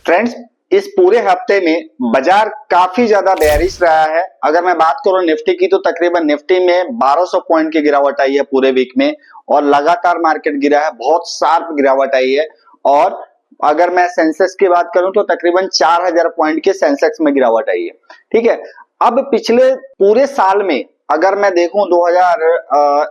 Friends, इस पूरे हफ्ते में बाजार काफी ज्यादा बेयरिश रहा है। अगर मैं बात करूं निफ्टी की तो तकरीबन निफ्टी में 1200 पॉइंट की गिरावट आई है पूरे वीक में और लगातार मार्केट गिरा है, बहुत शार्प गिरावट आई है। और अगर मैं सेंसेक्स की बात करूं तो तकरीबन 4000 पॉइंट के सेंसेक्स में गिरावट आई है। ठीक है, अब पिछले पूरे साल में अगर मैं देखूं 2000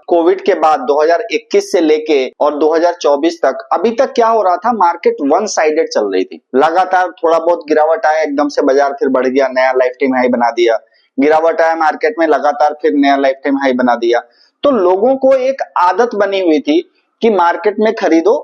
कोविड के बाद 2021 से लेके और 2024 तक अभी तक क्या हो रहा था, मार्केट वन साइडेड चल रही थी। लगातार थोड़ा बहुत गिरावट आया, एकदम से बाजार फिर बढ़ गया, नया लाइफ टाइम हाई बना दिया। गिरावट आया मार्केट में, लगातार फिर नया लाइफ टाइम हाई बना दिया। तो लोगों को एक आदत बनी हुई थी कि मार्केट में खरीदो,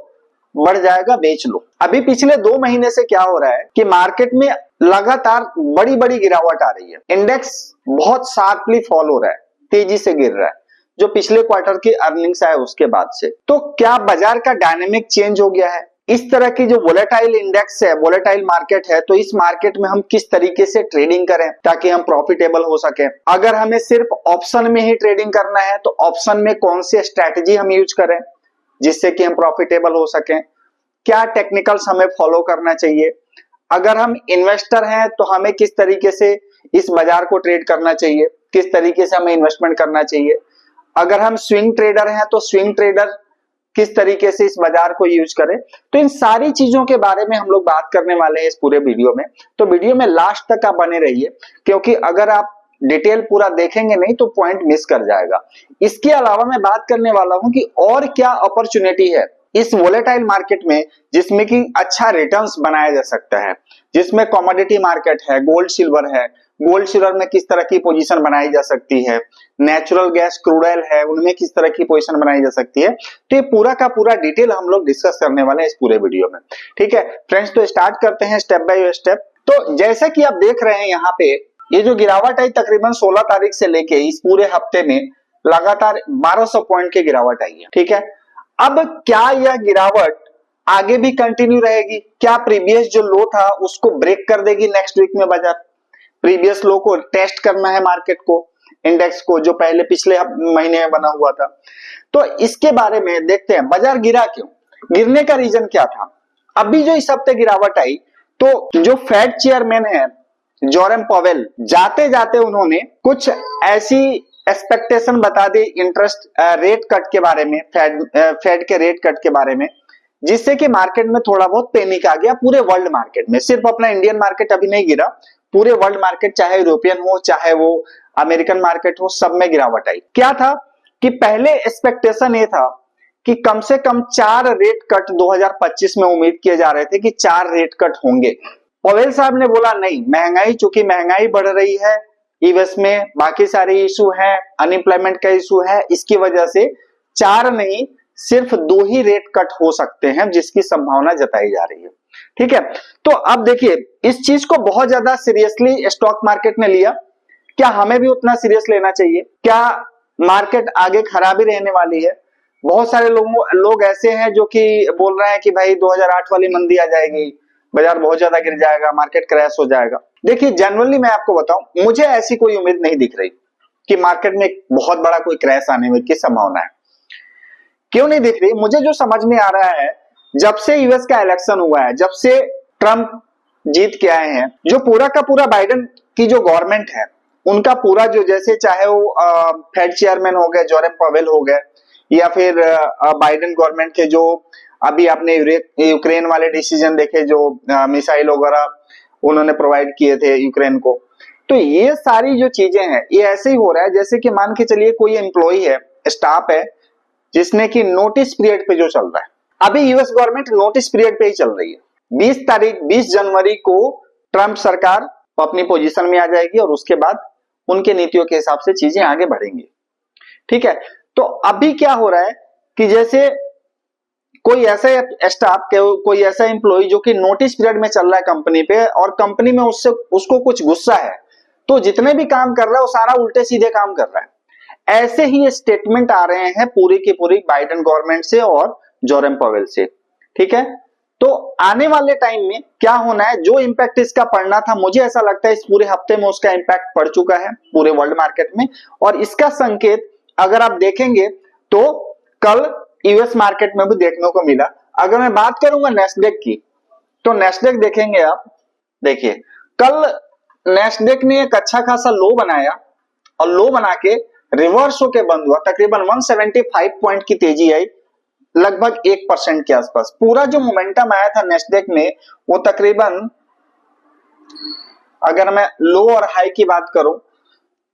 बढ़ जाएगा बेच लो। अभी पिछले 2 महीने से क्या हो रहा है कि मार्केट में लगातार बड़ी बड़ी गिरावट आ रही है। इंडेक्स बहुत शार्पली फॉल हो रहा है, तेजी से गिर रहा है, जो पिछले क्वार्टर की अर्निंग्स आए उसके बाद से। तो क्या बाजार का डायनेमिक चेंज हो गया है? इस तरह की जो वोलेटाइल इंडेक्स है, वोलेटाइल मार्केट है, तो इस मार्केट में हम किस तरीके से ट्रेडिंग करें ताकि हम प्रॉफिटेबल हो सके। अगर हमें सिर्फ ऑप्शन में ही ट्रेडिंग करना है तो ऑप्शन में कौन सी स्ट्रैटेजी हम यूज करें जिससे कि हम प्रॉफिटेबल हो सकें। क्या टेक्निकल्स हमें फॉलो करना चाहिए। अगर हम इन्वेस्टर हैं तो हमें किस तरीके से इस बाजार को ट्रेड करना चाहिए, किस तरीके से हमें इन्वेस्टमेंट करना चाहिए। अगर हम स्विंग ट्रेडर हैं तो स्विंग ट्रेडर किस तरीके से इस बाजार को यूज करें। तो इन सारी चीजों के बारे में हम लोग बात करने वाले हैं इस पूरे वीडियो में। तो वीडियो में लास्ट तक आप बने रहिए, क्योंकि अगर आप डिटेल पूरा देखेंगे नहीं तो पॉइंट मिस कर जाएगा। इसके अलावा मैं बात करने वाला हूं कि और क्या अपॉर्चुनिटी है इस वोलेटाइल मार्केट में जिसमें कि अच्छा रिटर्न्स बनाया जा सकता है, जिसमें कमोडिटी मार्केट है, गोल्ड सिल्वर है। गोल्ड सिल्वर में किस तरह की पोजीशन बनाई जा सकती है, नेचुरल गैस क्रूड ऑयल है, उनमें किस तरह की पोजीशन बनाई जा सकती है। तो ये पूरा का पूरा डिटेल हम लोग डिस्कस करने वाले हैं इस पूरे वीडियो में। ठीक है फ्रेंड्स, तो स्टार्ट करते हैं स्टेप बाय स्टेप। तो जैसा कि आप देख रहे हैं यहाँ पे, ये जो गिरावट आई तकरीबन 16 तारीख से लेके इस पूरे हफ्ते में लगातार 1200 पॉइंट की गिरावट आई है। ठीक है, अब क्या यह गिरावट आगे भी कंटिन्यू रहेगी? क्या प्रीवियस जो लो था उसको ब्रेक कर देगी नेक्स्ट वीक में बाजार? प्रीवियस लो को टेस्ट करना है मार्केट को, इंडेक्स को, जो पहले पिछले महीने में बना हुआ था। तो इसके बारे में देखते हैं बाजार गिरा क्यों, गिरने का रीजन क्या था। अभी जो इस हफ्ते गिरावट आई तो जो फेड चेयरमैन है जोरेम पॉवेल, जाते जाते उन्होंने कुछ ऐसी एक्सपेक्टेशन बता दी इंटरेस्ट रेट कट के बारे में, फेड के रेट कट के बारे में, जिससे कि मार्केट में थोड़ा बहुत पैनिक आ गया पूरे वर्ल्ड मार्केट में। सिर्फ अपना इंडियन मार्केट अभी नहीं गिरा, पूरे वर्ल्ड मार्केट, चाहे यूरोपियन हो चाहे वो अमेरिकन मार्केट हो, सब में गिरावट आई। क्या था कि पहले एक्सपेक्टेशन ये था कि कम से कम 4 रेट कट 2025 में उम्मीद किए जा रहे थे कि 4 रेट कट होंगे। पवेल साहब ने बोला नहीं, महंगाई, चूंकि महंगाई बढ़ रही है यूएस में, बाकी सारे इशू हैं, अनएम्प्लॉयमेंट का इशू है, इसकी वजह से 4 नहीं सिर्फ 2 ही रेट कट हो सकते हैं जिसकी संभावना जताई जा रही है। ठीक है, तो अब देखिए इस चीज को बहुत ज्यादा सीरियसली स्टॉक मार्केट ने लिया। क्या हमें भी उतना सीरियस लेना चाहिए? क्या मार्केट आगे खराब ही रहने वाली है? बहुत सारे लोग ऐसे हैं जो कि बोल रहे हैं कि भाई 2008 वाली मंदी आ जाएगी, बाजार बहुत ज्यादा गिर जाएगा, मार्केट क्रैश हो जाएगा। देखिए जनरली मैं आपको बताऊं, मुझे ऐसी कोई उम्मीद नहीं दिख रही कि मार्केट में बहुत बड़ा कोई क्रैश आने की संभावना है। क्यों नहीं दिख रही? मुझे जो समझ में आ रहा है, जब से यूएस का इलेक्शन हुआ है, जब से ट्रंप जीत के आए हैं, जो पूरा का पूरा बाइडेन की जो गवर्नमेंट है उनका पूरा जो, जैसे चाहे वो फेड चेयरमैन हो गए जोरेम पवेल हो गए, या फिर बाइडेन गवर्नमेंट के जो अभी आपने यूक्रेन वाले डिसीजन देखे, जो मिसाइल वगैरह उन्होंने प्रोवाइड किए थे यूक्रेन को। तो ये सारी जो चीजें हैं ये ऐसे ही हो रहा है जैसे कि मान के चलिए कोई एम्प्लॉय है, स्टाफ है, जिसने की नोटिस पीरियड पे जो चल रहा है। अभी यूएस गवर्नमेंट नोटिस पीरियड पे ही चल रही है। 20 जनवरी को ट्रंप सरकार अपनी पोजीशन में आ जाएगी और उसके बाद उनके नीतियों के हिसाब से चीजें आगे बढ़ेंगी। ठीक है, तो अभी क्या हो रहा है कि जैसे कोई ऐसा स्टाफ, कोई ऐसा एम्प्लॉय जो कि नोटिस पीरियड में चल रहा है कंपनी पे, और कंपनी में उसको कुछ गुस्सा है, तो जितने भी काम कर रहा है वो सारा उल्टे सीधे काम कर रहा है। ऐसे ही स्टेटमेंट आ रहे हैं पूरी की पूरी बाइडेन गवर्नमेंट से और जोरेम पवेल से। ठीक है, तो आने वाले टाइम में क्या होना है, जो इंपैक्ट इसका पड़ना था, मुझे ऐसा लगता है इस पूरे हफ्ते में उसका इंपैक्ट पड़ चुका है पूरे वर्ल्ड मार्केट में। और इसका संकेत अगर आप देखेंगे तो कल यूएस मार्केट में भी देखने को मिला। अगर मैं बात करूंगा नेस्डेक की, तो नेस्डेक देखेंगे आप, देखिए कल नेस्डेक ने एक अच्छा खासा लो बनाया और लो बना के रिवर्स होके बंद हुआ, तकरीबन 175 पॉइंट की तेजी आई, लगभग 1% के आसपास। पूरा जो मोमेंटम आया था नेस्डेक में वो तकरीबन, अगर मैं लो और हाई की बात करूं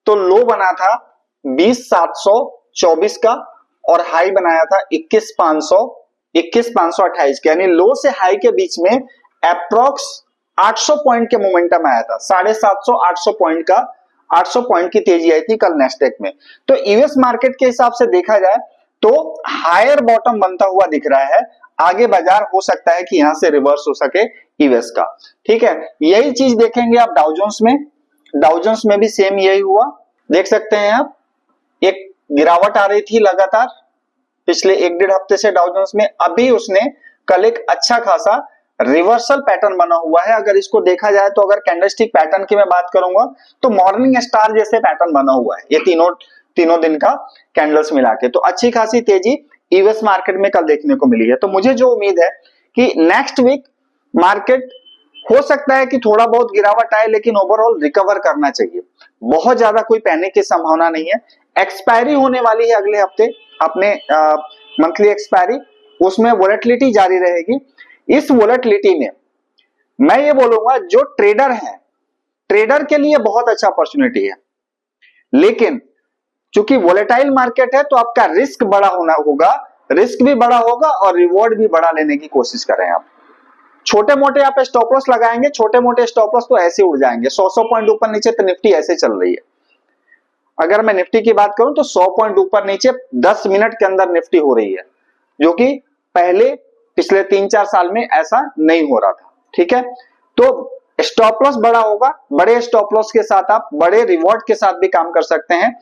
तो लो बना था 20,724 का और हाई बनाया था 21,528 का, यानी लो से हाई के बीच में अप्रोक्स 800 पॉइंट के मोमेंटम आया था, 750 800 पॉइंट का, 800 पॉइंट की तेजी आई थी कल नेस्डेक में। तो यूएस मार्केट के हिसाब से देखा जाए तो हायर बॉटम बनता हुआ दिख रहा है, आगे बाजार हो सकता है कि यहां से रिवर्स हो सके यूएस का, ठीक है। यही चीज देखेंगे आप डाउजोन्स में, डाउजोन्स में भी सेम यही हुआ, देख सकते हैं आप, एक गिरावट आ रही थी लगातार पिछले 1-1.5 हफ्ते से डाउजोन्स में, अभी उसने कल एक अच्छा खासा रिवर्सल पैटर्न बना हुआ है। अगर इसको देखा जाए तो अगर कैंडलस्टिक पैटर्न की मैं बात करूंगा तो मॉर्निंग स्टार जैसे पैटर्न बना हुआ है ये तीनों दिन का कैंडल्स मिला के, तो अच्छी खासी तेजी यूएस मार्केट में कल देखने को मिली है। तो मुझे जो उम्मीद है कि नेक्स्ट वीक मार्केट हो सकता है कि थोड़ा बहुत गिरावट आए, लेकिन ओवरऑल रिकवर करना चाहिए, बहुत ज्यादा कोई पैनिक की संभावना नहीं है। एक्सपायरी होने वाली है अगले हफ्ते, अपने मंथली एक्सपायरी, उसमें वोलेटिलिटी जारी रहेगी। इस वोलेटिलिटी में मैं ये बोलूंगा जो ट्रेडर हैं, ट्रेडर के लिए बहुत अच्छा अपॉर्चुनिटी है, लेकिन चूंकि वोलेटाइल मार्केट है तो आपका रिस्क बड़ा होना होगा, रिस्क भी बड़ा होगा और रिवॉर्ड भी बड़ा लेने की कोशिश करें आप। छोटे मोटे आप स्टॉप लॉस लगाएंगे, छोटे मोटे स्टॉप लॉस तो ऐसे उड़ जाएंगे, 100 पॉइंट ऊपर नीचे तो निफ्टी ऐसे चल रही है। अगर मैं निफ्टी की बात करूं तो 100 पॉइंट ऊपर नीचे 10 मिनट के अंदर निफ्टी हो रही है, जो कि पहले पिछले 3-4 साल में ऐसा नहीं हो रहा था, ठीक है। तो स्टॉप लॉस बड़ा होगा, बड़े स्टॉप लॉस के साथ आप बड़े रिवॉर्ड के साथ भी काम कर सकते हैं।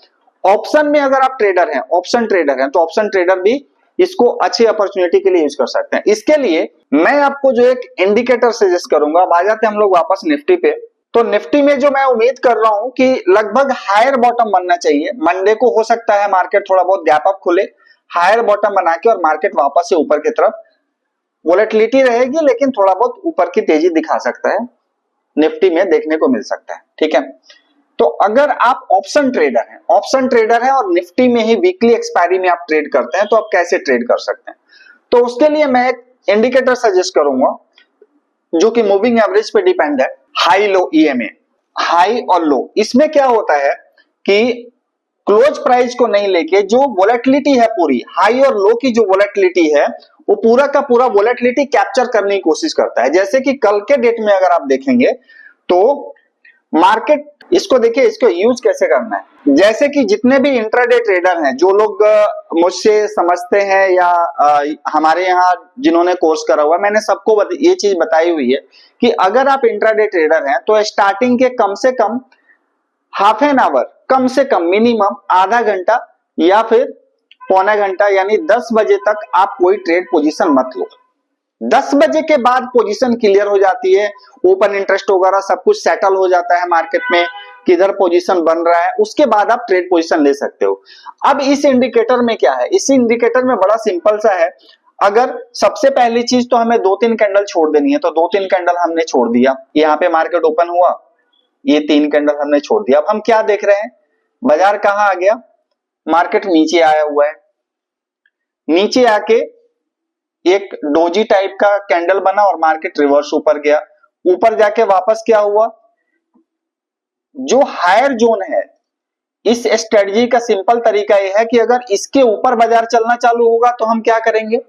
ऑप्शन में अगर आप ट्रेडर हैं, ऑप्शन ट्रेडर हैं, तो ऑप्शन ट्रेडर भी इसको अच्छी अपॉर्चुनिटी के लिए यूज कर सकते हैं। इसके लिए मैं आपको जो एक इंडिकेटर सजेस्ट करूंगा, अब आ जाते हैं हम लोग वापस निफ्टी पे। तो निफ्टी में जो मैं उम्मीद कर रहा हूं कि लगभग हायर बॉटम बनना चाहिए, मंडे को हो सकता है मार्केट थोड़ा बहुत गैप अप खुले, हायर बॉटम बना के और मार्केट वापस से ऊपर की तरफ, वोलेटिलिटी रहेगी लेकिन थोड़ा बहुत ऊपर की तेजी दिखा सकता है, निफ्टी में देखने को मिल सकता है, ठीक है। तो अगर आप ऑप्शन ट्रेडर हैं और निफ्टी में ही वीकली एक्सपायरी में आप ट्रेड करते हैं तो आप कैसे ट्रेड कर सकते हैं, तो उसके लिए मैं एक इंडिकेटर सजेस्ट करूंगा जो कि मूविंग एवरेज पे डिपेंड है, हाई लो ईएमए, हाई और लो। इसमें क्या होता है कि क्लोज प्राइस को नहीं लेके जो वोलेटिलिटी है पूरी, हाई और लो की जो वोलेटिलिटी है वो पूरा का पूरा वोलेटिलिटी कैप्चर करने की कोशिश करता है। जैसे कि कल के डेट में अगर आप देखेंगे तो मार्केट, इसको देखिए, इसको यूज कैसे करना है। जैसे कि जितने भी इंट्राडे ट्रेडर हैं, जो लोग मुझसे समझते हैं या हमारे यहाँ जिन्होंने कोर्स करा हुआ है, मैंने सबको ये चीज बताई हुई है कि अगर आप इंट्राडे ट्रेडर हैं तो स्टार्टिंग के कम से कम हाफ एन आवर, कम से कम मिनिमम आधा घंटा या फिर पौना घंटा, यानी 10 बजे तक आप कोई ट्रेड पोजीशन मत लो। 10 बजे के बाद पोजीशन क्लियर हो जाती है, ओपन इंटरेस्ट वगैरह सब कुछ सेटल हो जाता है मार्केट में, किधर पोजीशन बन रहा है, उसके बाद आप ट्रेड पोजीशन ले सकते हो। अब इस इंडिकेटर में क्या है, इस इंडिकेटर में बड़ा सिंपल सा है। अगर सबसे पहली चीज तो हमें 2-3 कैंडल छोड़ देनी है, तो 2-3 कैंडल हमने छोड़ दिया, यहाँ पे मार्केट ओपन हुआ, ये 3 कैंडल हमने छोड़ दिया। अब हम क्या देख रहे हैं, बाजार कहां आ गया, मार्केट नीचे आया हुआ है, नीचे आके एक डोजी टाइप का कैंडल बना और मार्केट रिवर्स ऊपर गया, ऊपर जाके वापस क्या हुआ, जो हायर जोन है, इस स्ट्रेटजी का सिंपल तरीका यह है कि अगर इसके ऊपर बाजार चलना चालू होगा तो हम क्या करेंगे,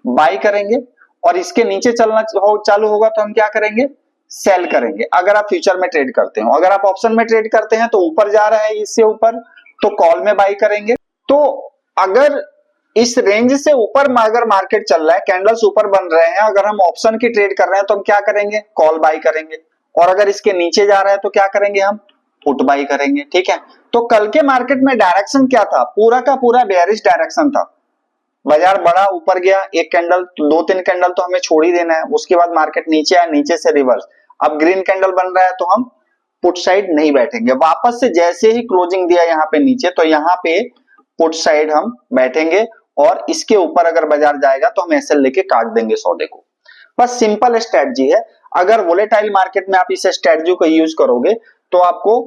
बाई करेंगे, और इसके नीचे चलना चालू होगा तो हम क्या करेंगे, सेल करेंगे। अगर आप फ्यूचर में ट्रेड करते हो, अगर आप ऑप्शन में ट्रेड करते हैं तो ऊपर जा रहा है इससे ऊपर तो कॉल में बाई करेंगे। तो अगर इस रेंज से ऊपर अगर मार्केट चल रहा है, कैंडल्स ऊपर बन रहे हैं, अगर हम ऑप्शन की ट्रेड कर रहे हैं तो हम क्या करेंगे, कॉल बाई करेंगे, और अगर इसके नीचे जा रहा है तो क्या करेंगे, हम पुट बाई करेंगे, ठीक है। तो कल के मार्केट में डायरेक्शन क्या था, पूरा का पूरा बेयरिश डायरेक्शन था, बाजार बड़ा ऊपर गया, एक कैंडल, 2-3 कैंडल तो हमें छोड़ ही देना है, उसके बाद मार्केट नीचे आया, नीचे से रिवर्स, अब ग्रीन कैंडल बन रहा है तो हम पुट साइड नहीं बैठेंगे, वापस से जैसे ही क्लोजिंग दिया यहाँ पे नीचे तो यहाँ पे पुट साइड हम बैठेंगे, और इसके ऊपर अगर बाजार जाएगा तो हम एसएल लेके काट देंगे सौदे को। बस सिंपल स्ट्रेटजी है। अगर वोलेटाइल मार्केट में आप इस स्ट्रेटजी को यूज करोगे तो आपको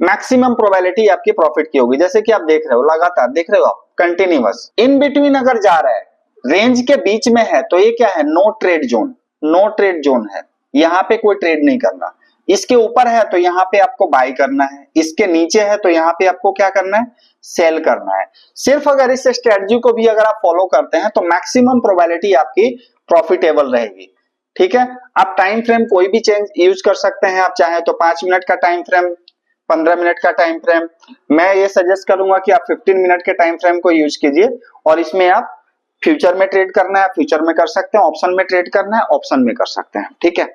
मैक्सिमम प्रोबेबिलिटी आपकी प्रॉफिट की होगी। जैसे कि आप देख रहे हो, लगातार देख रहे हो आप, कंटिन्यूअस इन बिटवीन अगर जा रहा है, रेंज के बीच में है, तो ये क्या है, no trade zone, no trade zone है, यहां पे कोई ट्रेड नहीं करना। इसके ऊपर है तो यहां पे आपको बाय करना है, इसके नीचे है तो यहां पे आपको क्या करना है, सेल करना है। सिर्फ अगर इस स्ट्रेटजी को भी अगर आप फॉलो करते हैं तो मैक्सिमम प्रोबेबिलिटी आपकी प्रॉफिटेबल रहेगी। ठीक है, आप टाइम फ्रेम कोई भी चेंज यूज कर सकते हैं, आप चाहे तो 5 मिनट का टाइम फ्रेम, 15 मिनट का टाइम फ्रेम। मैं ये सजेस्ट करूंगा कि आप 15 मिनट के टाइम फ्रेम को यूज कीजिए, और इसमें आप फ्यूचर में ट्रेड करना है फ्यूचर में कर सकते हैं, ऑप्शन में ट्रेड करना है ऑप्शन में कर सकते हैं। ठीक है,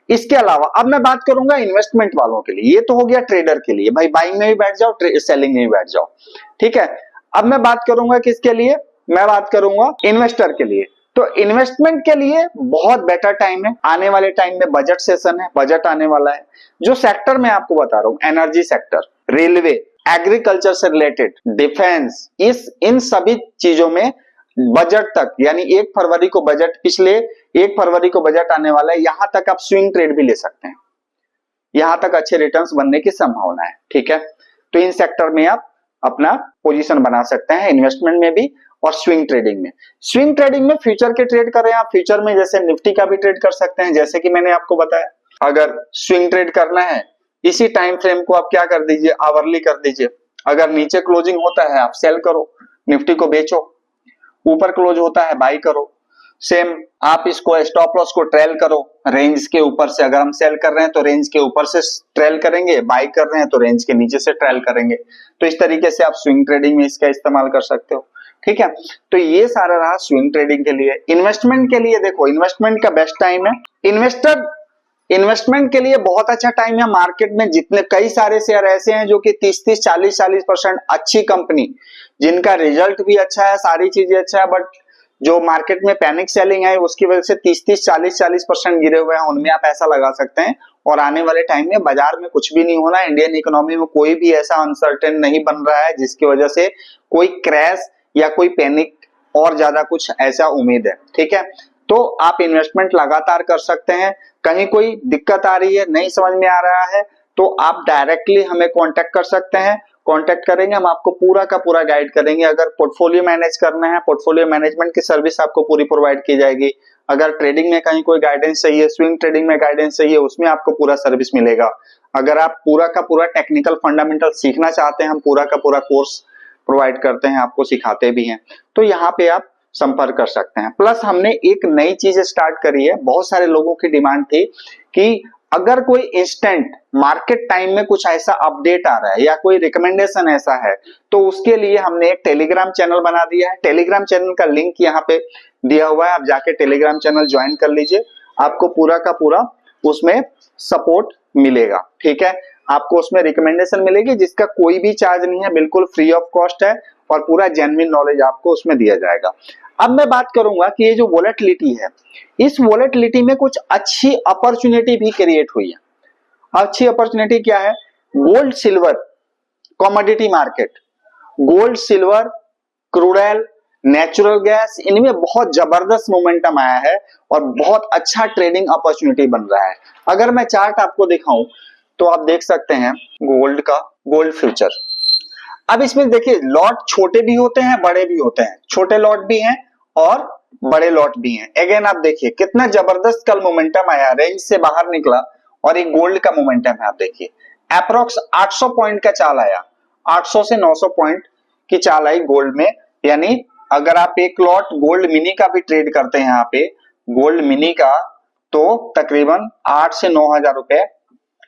इसके अलावा अब मैं बात करूंगा इन्वेस्टमेंट वालों के लिए। ये तो हो गया ट्रेडर के लिए, भाई बाइंग में भी बैठ जाओ, सेलिंग में भी बैठ जाओ। ठीक है, अब मैं बात करूंगा किसके लिए, मैं बात करूंगा इन्वेस्टर के लिए। तो इन्वेस्टमेंट के लिए बहुत बेटर टाइम है, आने वाले टाइम में बजट सेशन है, बजट आने वाला है। जो सेक्टर मैं आपको बता रहा हूं, एनर्जी सेक्टर, रेलवे, एग्रीकल्चर से रिलेटेड, डिफेंस, इन सभी चीजों में बजट तक, यानी 1 फरवरी को बजट, पिछले 1 फरवरी को बजट आने वाला है, यहां तक आप स्विंग ट्रेड भी ले सकते हैं, यहां तक अच्छे रिटर्न्स बनने की संभावना है। ठीक है, तो इन सेक्टर में आप अपना पोजीशन बना सकते हैं, इन्वेस्टमेंट में भी और स्विंग ट्रेडिंग में। स्विंग ट्रेडिंग में फ्यूचर के ट्रेड करें आप, फ्यूचर में जैसे निफ्टी का भी ट्रेड कर सकते हैं, जैसे कि मैंने आपको बताया। अगर स्विंग ट्रेड करना है, इसी टाइम फ्रेम को आप क्या कर दीजिए, आवरली कर दीजिए। अगर नीचे क्लोजिंग होता है आप सेल करो, निफ्टी को बेचो, ऊपर क्लोज होता है बाई करो। सेम आप इसको स्टॉप लॉस को ट्रेल करो, रेंज के ऊपर से अगर हम सेल कर रहे हैं तो रेंज के ऊपर से ट्रेल करेंगे, बाई कर रहे हैं तो रेंज के नीचे से ट्रेल करेंगे। तो इस तरीके से आप स्विंग ट्रेडिंग में इसका इस्तेमाल कर सकते हो। ठीक है, तो ये सारा रहा स्विंग ट्रेडिंग के लिए। इन्वेस्टमेंट के लिए देखो, इन्वेस्टमेंट का बेस्ट टाइम है, इन्वेस्टमेंट के लिए बहुत अच्छा टाइम है। मार्केट में जितने कई सारे शेयर ऐसे हैं जो कि 30-30, 40-40% अच्छी कंपनी, जिनका रिजल्ट भी अच्छा है, सारी चीजें अच्छा है, बट जो मार्केट में पैनिक सेलिंग है उसकी वजह से 30-30, 40-40% गिरे हुए हैं, उनमें आप पैसा लगा सकते हैं। और आने वाले टाइम में बाजार में कुछ भी नहीं होना, इंडियन इकोनॉमी में कोई भी ऐसा अनसर्टेन नहीं बन रहा है जिसकी वजह से कोई क्रैश या कोई पैनिक और ज्यादा कुछ ऐसा उम्मीद है। ठीक है, तो आप इन्वेस्टमेंट लगातार कर सकते हैं। कहीं कोई दिक्कत आ रही है, नहीं समझ में आ रहा है, तो आप डायरेक्टली हमें कांटेक्ट कर सकते हैं, कांटेक्ट करेंगे, हम आपको पूरा का पूरा गाइड करेंगे। अगर पोर्टफोलियो मैनेज करना है, पोर्टफोलियो मैनेजमेंट की सर्विस आपको पूरी प्रोवाइड की जाएगी। अगर ट्रेडिंग में कहीं कोई गाइडेंस चाहिए, स्विंग ट्रेडिंग में गाइडेंस चाहिए, उसमें आपको पूरा सर्विस मिलेगा। अगर आप पूरा का पूरा टेक्निकल फंडामेंटल सीखना चाहते हैं, हम पूरा का पूरा कोर्स प्रोवाइड करते हैं, आपको सिखाते भी हैं, तो यहाँ पे आप संपर्क कर सकते हैं। प्लस हमने एक नई चीज स्टार्ट करी है, बहुत सारे लोगों की डिमांड थी कि अगर कोई इंस्टेंट मार्केट टाइम में कुछ ऐसा अपडेट आ रहा है या कोई रिकमेंडेशन ऐसा है, तो उसके लिए हमने एक टेलीग्राम चैनल बना दिया है। टेलीग्राम चैनल का लिंक यहाँ पे दिया हुआ है, आप जाके टेलीग्राम चैनल ज्वाइन कर लीजिए, आपको पूरा का पूरा उसमें सपोर्ट मिलेगा। ठीक है, आपको उसमें रिकमेंडेशन मिलेगी जिसका कोई भी चार्ज नहीं है, बिल्कुल फ्री ऑफ कॉस्ट है, और पूरा जेन्युइन नॉलेज आपको उसमें दिया जाएगा। अब मैं बात करूंगा कि ये जो वोलेटिलिटी है, इस वोलेटिलिटी में कुछ अच्छी अपॉर्चुनिटी भी क्रिएट हुई है। अच्छी अपॉर्चुनिटी क्या है, gold silver commodity market, gold silver, crude oil, natural gas, इनमें बहुत जबरदस्त मोमेंटम आया है और बहुत अच्छा ट्रेडिंग अपॉर्चुनिटी बन रहा है। अगर मैं चार्ट आपको दिखाऊं तो आप देख सकते हैं गोल्ड का, गोल्ड फ्यूचर। अब इसमें देखिए लॉट छोटे भी होते हैं बड़े भी होते हैं, छोटे लॉट भी हैं और बड़े लॉट भी हैं। अगेन आप देखिए कितना जबरदस्त कल मोमेंटम आया, रेंज से बाहर निकला और एक गोल्ड का मोमेंटम है। आप देखिए अप्रोक्स 800 पॉइंट का चाल आया, 800 से 900 पॉइंट की चाल आई गोल्ड में। यानी अगर आप एक लॉट गोल्ड मिनी का भी ट्रेड करते हैं यहाँ पे, गोल्ड मिनी का, तो तकरीबन 8 से 9,000 रुपए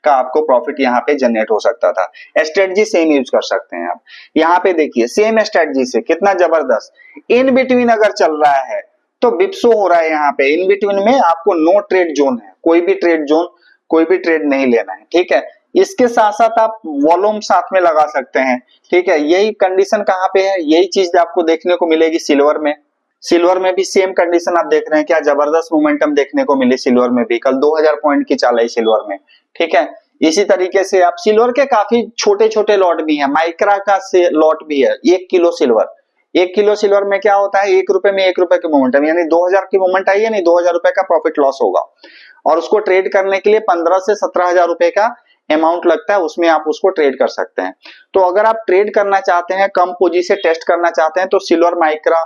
का आपको प्रॉफिट यहाँ पे जनरेट हो सकता था। स्ट्रेटजी सेम यूज कर सकते हैं आप। यहाँ पे देखिए सेम स्ट्रेटजी से कितना जबरदस्त इन बिटवीन अगर चल रहा है तो बिप्सो हो रहा है। यहाँ पे इन बिटवीन में आपको नो ट्रेड जोन है, कोई भी ट्रेड जोन, कोई भी ट्रेड नहीं लेना है। ठीक है, इसके साथ साथ आप वॉल्यूम साथ में लगा सकते हैं। ठीक है, यही कंडीशन कहाँ पे है, यही चीज आपको देखने को मिलेगी सिल्वर में। सिल्वर में भी सेम कंडीशन आप देख रहे हैं, क्या जबरदस्त मोमेंटम देखने को मिली सिल्वर में भी, कल 2000 पॉइंट की चाल आई सिल्वर में। ठीक है, इसी तरीके से आप सिल्वर के काफी छोटे छोटे लॉट भी हैं, माइक्रा का से लॉट भी है, 1 किलो सिल्वर, 1 किलो सिल्वर में क्या होता है, 1 रुपए में 1 रुपए की मोमेंटम, यानी 2000 की मोमेंट आई है, नहीं 2000 रुपए का प्रॉफिट लॉस होगा। और उसको ट्रेड करने के लिए 15 से 17,000 रुपए का अमाउंट लगता है, उसमें आप उसको ट्रेड कर सकते हैं। तो अगर आप ट्रेड करना चाहते हैं, कम पूंजी से टेस्ट करना चाहते हैं, तो सिल्वर माइक्रा,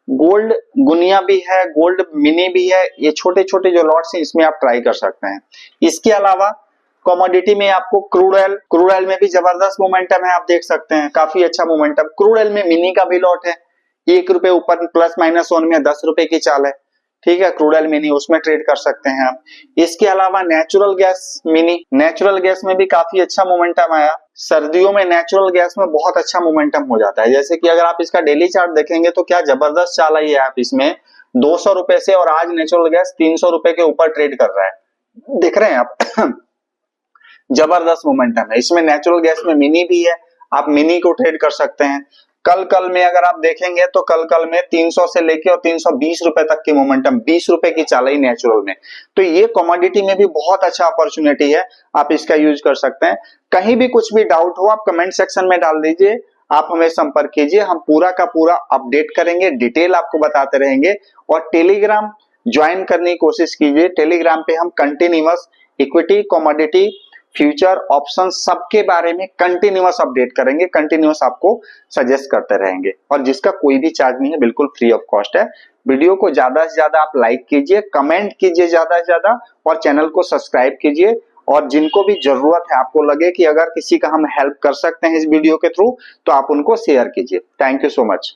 गोल्ड गुनिया भी है, गोल्ड मिनी भी है, ये छोटे छोटे जो लॉट्स हैं इसमें आप ट्राई कर सकते हैं। इसके अलावा कमोडिटी में आपको क्रूड ऑयल में भी जबरदस्त मोमेंटम है, आप देख सकते हैं काफी अच्छा मोमेंटम। क्रूड ऑयल में मिनी का भी लॉट है, 1 रुपए ऊपर प्लस माइनस ऑन में 10 रुपए की चाल है, ठीक है, क्रूड ऑयल मिनी, उसमें ट्रेड कर सकते हैं आप। इसके अलावा natural gas mini, natural gas में भी काफी अच्छा मोमेंटम आया। सर्दियों में नेचुरल गैस में बहुत अच्छा मोमेंटम हो जाता है, जैसे कि अगर आप इसका डेली चार्ट देखेंगे तो क्या जबरदस्त चाल आई है आप इसमें 200 रुपए से, और आज नेचुरल गैस 300 रुपए के ऊपर ट्रेड कर रहा है, दिख रहे हैं आप जबरदस्त मोमेंटम है इसमें। नेचुरल गैस में मिनी भी है, आप मिनी को ट्रेड कर सकते हैं। कल में अगर आप देखेंगे तो कल में 300 से लेके और 320 रुपए तक की मोमेंटम, 20 रुपए की चाल आई नेचुरल में। तो ये कमोडिटी में भी बहुत अच्छा अपॉर्चुनिटी है, आप इसका यूज कर सकते हैं। कहीं भी कुछ भी डाउट हो आप कमेंट सेक्शन में डाल दीजिए, आप हमें संपर्क कीजिए, हम पूरा का पूरा अपडेट करेंगे, डिटेल आपको बताते रहेंगे। और टेलीग्राम ज्वाइन करने की कोशिश कीजिए, टेलीग्राम पे हम continuous equity, commodity, future, option सबके बारे में कंटिन्यूअस अपडेट करेंगे, कंटिन्यूअस आपको सजेस्ट करते रहेंगे, और जिसका कोई भी चार्ज नहीं है, बिल्कुल फ्री ऑफ कॉस्ट है। वीडियो को ज्यादा से ज्यादा आप लाइक कीजिए, कमेंट कीजिए ज्यादा से ज्यादा, और चैनल को सब्सक्राइब कीजिए। और जिनको भी जरूरत है, आपको लगे कि अगर किसी का हम हेल्प कर सकते हैं इस वीडियो के थ्रू, तो आप उनको शेयर कीजिए। Thank you so much.